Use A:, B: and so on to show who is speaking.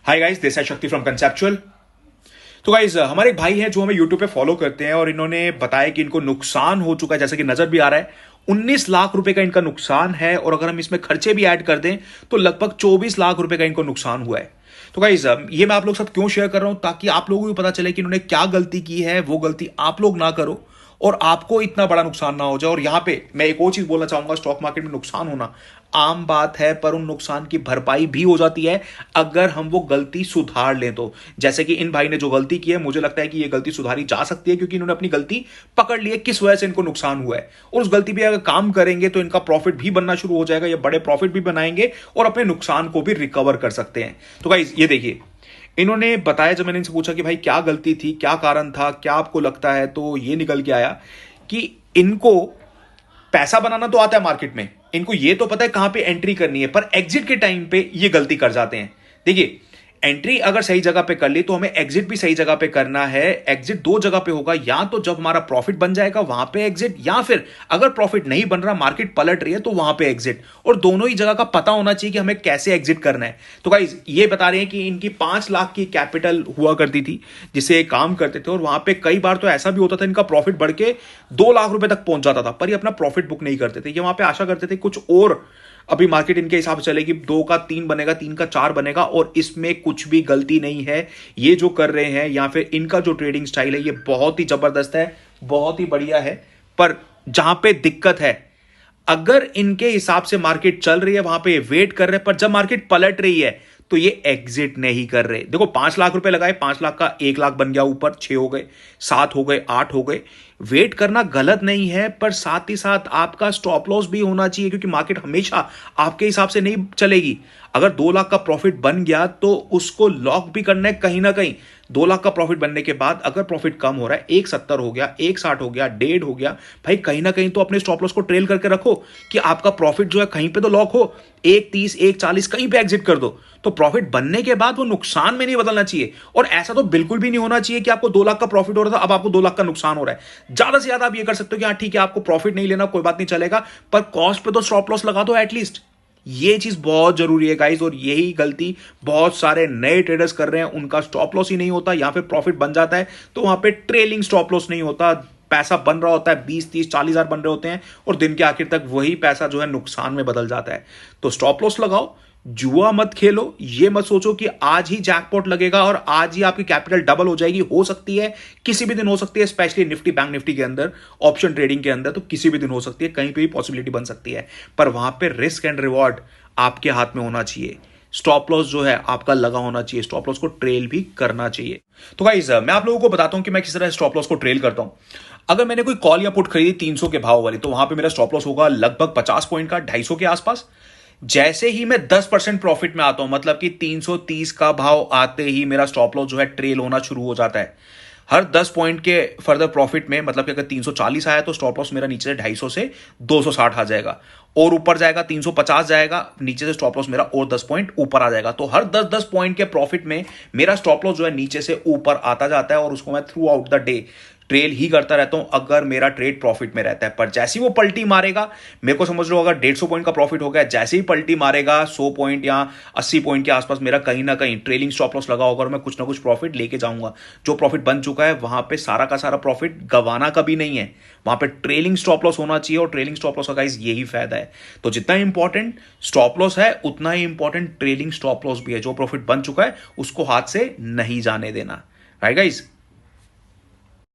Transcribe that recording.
A: Hi guys, this है शक्ति from conceptual. तो गाइस, हमारे एक भाई है जो हमें यूट्यूब पे फॉलो करते हैं और इन्होंने बताया कि इनको नुकसान हो चुका है, जैसे कि नजर भी आ रहा है। 19 लाख रुपए का इनका नुकसान है और अगर हम इसमें खर्चे भी ऐड कर दें तो लगभग 24 लाख रुपए का इनको नुकसान हुआ है। तो गाइस, ये मैं आप लोग साथ क्यों शेयर कर रहा हूं, ताकि आप लोगों को भी पता चले कि इन्होंने क्या गलती की है, वो गलती आप लोग ना करो और आपको इतना बड़ा नुकसान ना हो जाए। और यहां पे मैं एक और चीज बोलना चाहूंगा, स्टॉक मार्केट में नुकसान होना आम बात है, पर उन नुकसान की भरपाई भी हो जाती है अगर हम वो गलती सुधार लें तो। जैसे कि इन भाई ने जो गलती की है, मुझे लगता है कि ये गलती सुधारी जा सकती है क्योंकि इन्होंने अपनी गलती पकड़ ली है, किस वजह से इनको नुकसान हुआ है। और उस गलती पे अगर काम करेंगे तो इनका प्रॉफिट भी बनना शुरू हो जाएगा, ये बड़े प्रॉफिट भी बनाएंगे और अपने नुकसान को भी रिकवर कर सकते हैं। तो गाइस, ये देखिए, इन्होंने बताया, जब मैंने इनसे पूछा कि भाई क्या गलती थी, क्या कारण था, क्या आपको लगता है, तो ये निकल के आया कि इनको पैसा बनाना तो आता है मार्केट में, इनको ये तो पता है कहां पे एंट्री करनी है, पर एग्जिट के टाइम पे ये गलती कर जाते हैं। देखिए, एंट्री अगर सही जगह पे कर ली तो हमें एग्जिट भी सही जगह पे करना है। एग्जिट दो जगह पे होगा, या तो जब हमारा प्रॉफिट बन जाएगा वहां पे एग्जिट, या फिर अगर प्रॉफिट नहीं बन रहा, मार्केट पलट रही है, तो वहां पे एग्जिट। और दोनों ही जगह का पता होना चाहिए कि हमें कैसे एग्जिट करना है। तो गाइस, ये बता रहे हैं कि इनकी 5 लाख की कैपिटल हुआ करती थी जिसे काम करते थे, और वहां पे कई बार तो ऐसा भी होता था इनका प्रॉफिट बढ़ के 2 लाख रुपए तक पहुंच जाता था, पर ये अपना प्रॉफिट बुक नहीं करते थे। ये वहां पे आशा करते थे कुछ और, अभी मार्केट इनके हिसाब से चलेगी, 2 का 3 बनेगा, 3 का 4 बनेगा, और इसमें कुछ भी गलती नहीं है। ये जो कर रहे हैं या फिर इनका जो ट्रेडिंग स्टाइल है, ये बहुत ही जबरदस्त है, बहुत ही बढ़िया है। पर जहां पे दिक्कत है, अगर इनके हिसाब से मार्केट चल रही है, वहां पे वेट कर रहे हैं, पर जब मार्केट पलट रही है तो ये एग्जिट नहीं कर रहे। देखो, 5 लाख रुपए लगाए, 5 लाख का 1 लाख बन गया, ऊपर 6 हो गए, 7 हो गए, 8 हो गए। वेट करना गलत नहीं है, पर साथ ही साथ आपका स्टॉप लॉस भी होना चाहिए, क्योंकि मार्केट हमेशा आपके हिसाब से नहीं चलेगी। अगर 2 लाख का प्रॉफिट बन गया तो उसको लॉक भी करना है कहीं ना कहीं। 2 लाख का प्रॉफिट बनने के बाद अगर प्रॉफिट कम हो रहा है, 1,70 हो गया, 1,60 हो गया, 1.5 हो गया, भाई कहीं ना कहीं तो अपने स्टॉप लॉस को ट्रेल करके रखो कि आपका प्रॉफिट जो है कहीं पे तो लॉक हो। 1,30, 1,40 कहीं पे एग्जिट कर दो, तो प्रॉफिट बनने के बाद वो नुकसान में नहीं बदलना चाहिए। और ऐसा तो बिल्कुल भी नहीं होना चाहिए कि आपको 2 लाख का प्रॉफिट हो रहा था, अब आपको 2 लाख का नुकसान हो रहा है। ज्यादा से ज्यादा आप ये कर सकते हो कि हाँ ठीक है, आपको प्रॉफिट नहीं लेना, कोई बात नहीं, चलेगा, पर कॉस्ट पे तो स्टॉप लॉस लगा दो एटलीस्ट। ये चीज बहुत जरूरी है गाइस, और यही गलती बहुत सारे नए ट्रेडर्स कर रहे हैं। उनका स्टॉप लॉस ही नहीं होता, या फिर प्रॉफिट बन जाता है तो वहां पे ट्रेलिंग स्टॉप लॉस नहीं होता, पैसा बन रहा होता है, 20, 30, 40 हजार बन रहे होते हैं, और दिन के आखिर तक वही पैसा जो है नुकसान में बदल जाता है। तो स्टॉप लॉस लगाओ, जुआ मत खेलो। ये मत सोचो कि आज ही जैकपॉट लगेगा और आज ही आपकी कैपिटल डबल हो जाएगी। हो सकती है, किसी भी दिन हो सकती है, स्पेशली निफ्टी, बैंक निफ्टी के अंदर, ऑप्शन ट्रेडिंग के अंदर तो किसी भी दिन हो सकती है, कहीं पे भी पॉसिबिलिटी बन सकती है। पर वहां पे रिस्क एंड रिवॉर्ड आपके हाथ में होना चाहिए। स्टॉप लॉस जो है आपका लगा होना चाहिए, स्टॉप लॉस को ट्रेल भी करना चाहिए। तो गाइस, मैं आप लोगों को बताता हूं कि मैं किस तरह स्टॉप लॉस को ट्रेल करता हूं। अगर मैंने कोई कॉल या पुट खरीदी 300 के भाव वाली, तो वहां पे मेरा स्टॉप लॉस होगा लगभग 50 पॉइंट का, 250 के आसपास। जैसे ही मैं 10% प्रॉफिट में आता हूं, मतलब कि 330 का भाव आते ही मेरा स्टॉप लॉस जो है ट्रेल होना शुरू हो जाता है। हर 10 पॉइंट के फर्दर प्रॉफिट में, मतलब कि अगर 340 आया तो स्टॉप लॉस मेरा नीचे से 250 से 260 आ जाएगा, और ऊपर जाएगा 350 जाएगा, नीचे से स्टॉप लॉस मेरा और 10 पॉइंट ऊपर आ जाएगा। तो हर 10-10 पॉइंट के प्रॉफिट में मेरा स्टॉप लॉस जो है नीचे से ऊपर आता जाता है, और उसको मैं throughout the day trail ही करता रहता हूं अगर मेरा ट्रेड प्रॉफिट में रहता है। पर जैसे ही वो पलटी मारेगा, मेरे को समझ लो अगर 150 पॉइंट का प्रॉफिट हो गया, जैसे ही पलटी मारेगा 100 पॉइंट या 80 पॉइंट के आसपास, मेरा कहीं ना कहीं ट्रेलिंग स्टॉप लॉस लगा होगा और मैं कुछ ना कुछ प्रॉफिट लेके जाऊंगा। जो प्रॉफिट बन चुका है वहां पे सारा का सारा प्रॉफिट गंवाना कभी नहीं है, वहां पे ट्रेलिंग स्टॉप लॉस होना चाहिए। और ट्रेलिंग स्टॉप लॉस का गाइस यही फायदा है। तो जितना इंपॉर्टेंट स्टॉप लॉस है, उतना ही इंपॉर्टेंट ट्रेलिंग स्टॉप लॉस भी है। जो प्रॉफिट बन चुका है उसको हाथ से नहीं जाने देना, राइट गाइस।